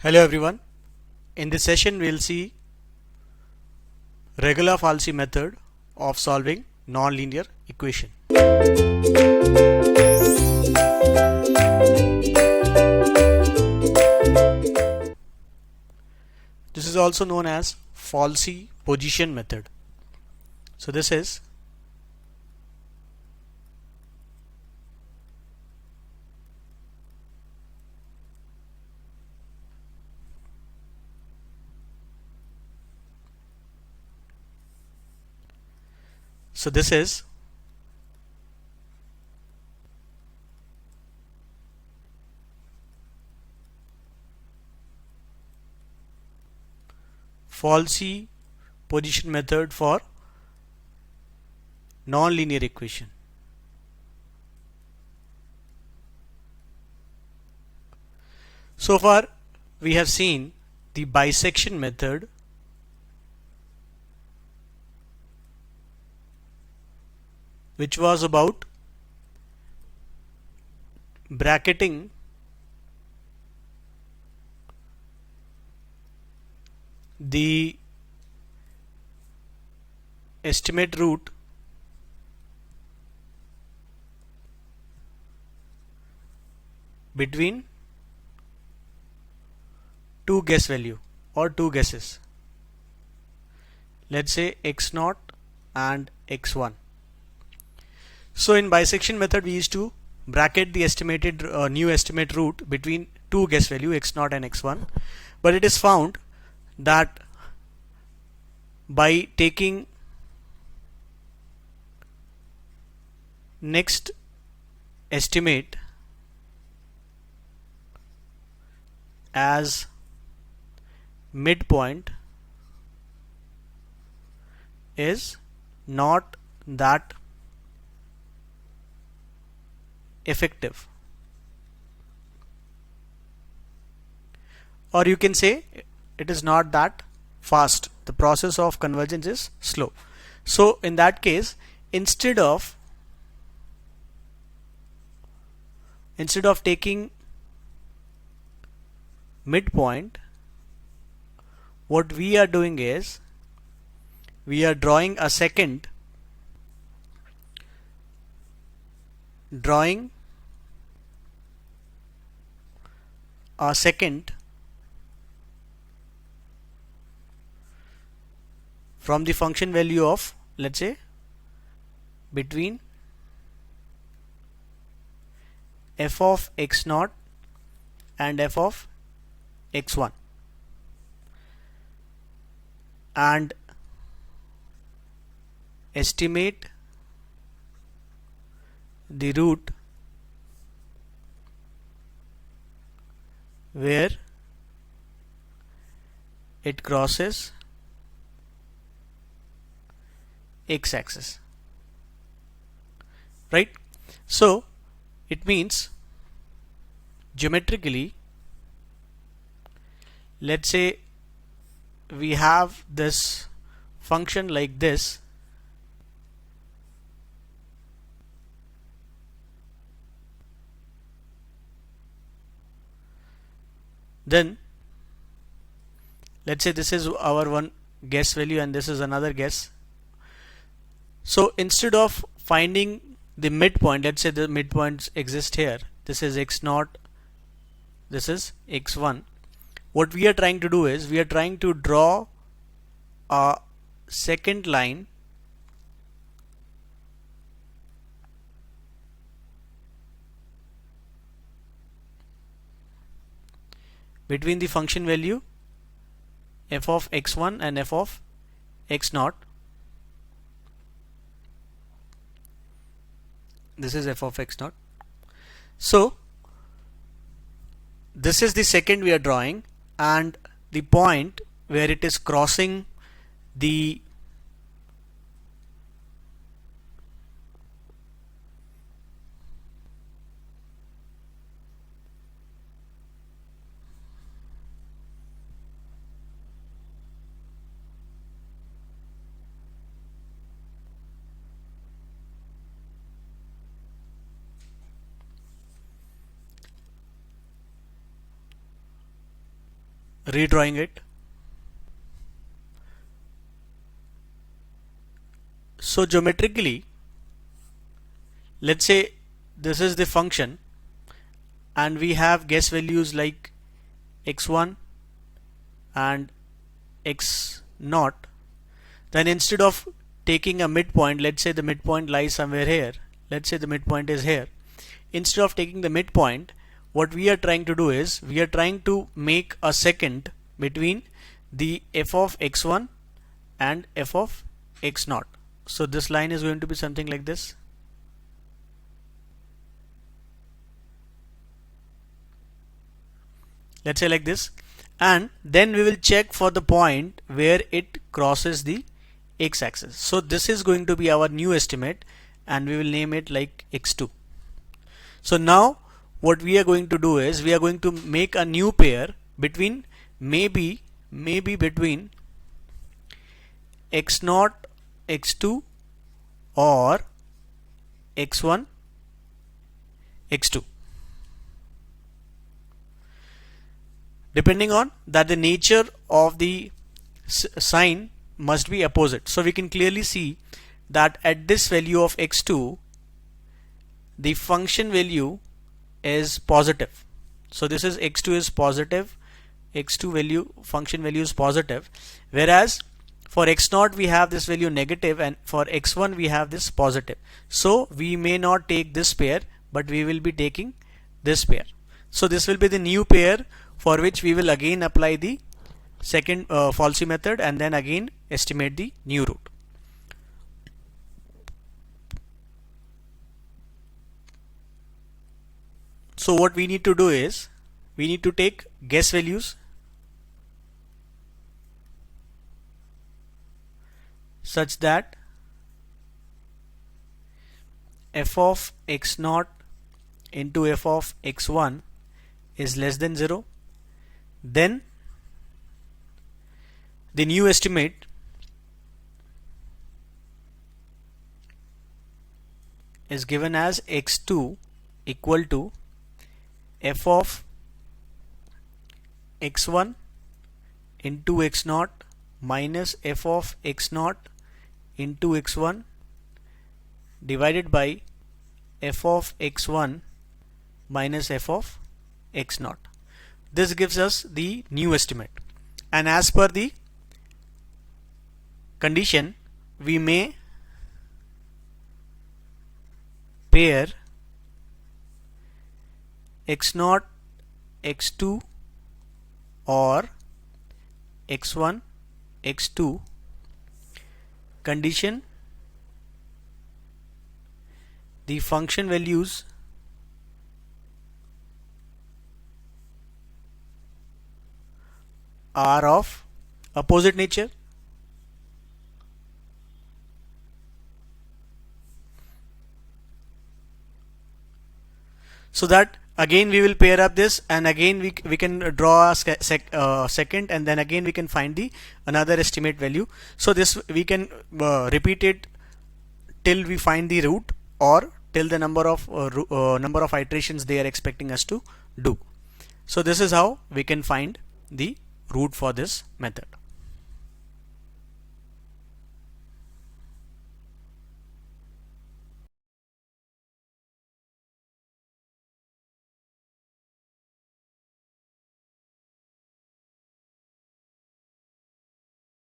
Hello everyone. In this session we'll see regular-Falsy method of solving nonlinear equation. This is also known as Falsy position method. So this is Falsy position method for nonlinear equation. So far we have seen the bisection method, which was about bracketing the estimate root between two guess value or two guesses, let's say x0 and x1. So in bisection method we used to bracket the estimated new estimate root between two guess value x0 and x1, but it is found that by taking next estimate as midpoint is not that effective, or you can say it is not that fast. The process of convergence is slow. So in that case, instead of taking midpoint, what we are doing is we are drawing a second from the function value of, let's say, between f of x0 and f of x1, and estimate the root where it crosses x-axis, right? So it means geometrically, let's say we have this function like this, then let's say this is our one guess value and this is another guess. So instead of finding the midpoint, let's say the midpoints exist here, this is x0, this is x1. What we are trying to do is we are trying to draw a second line between the function value f of x1 and f of x0. This is f of x0. So this is the second we are drawing, and the point where it is crossing the redrawing it. So geometrically, let's say this is the function and we have guess values like x1 and x0. Then instead of taking a midpoint, let's say the midpoint lies somewhere here, let's say the midpoint is here. Instead of taking the midpoint, what we are trying to do is we are trying to make a secant between the f of x1 and f of x0. So this line is going to be something like this. Let's say like this, and then we will check for the point where it crosses the x-axis. So this is going to be our new estimate and we will name it like x2. So now what we are going to do is we are going to make a new pair between maybe between x0 x2 or x1 x2, depending on that the nature of the sign must be opposite. So we can clearly see that at this value of x2 the function value is positive. So this is x2 is positive, x2 value function value is positive, whereas for x0 we have this value negative and for x1 we have this positive. So we may not take this pair, but we will be taking this pair. So this will be the new pair for which we will again apply the second falsy method and then again estimate the new root. So what we need to do is we need to take guess values such that f of x0 into f of x1 is less than 0. Then the new estimate is given as x2 equal to f of x1 into x0 minus f of x0 into x1 divided by f of x1 minus f of x0. This gives us the new estimate, and as per the condition we may pair x0 x2 or x1 x2 condition the function values are of opposite nature. So that again we will pair up this, and again we can draw a second, and then again we can find the another estimate value. So this we can repeat it till we find the root or till the number of iterations they are expecting us to do. So this is how we can find the root for this method.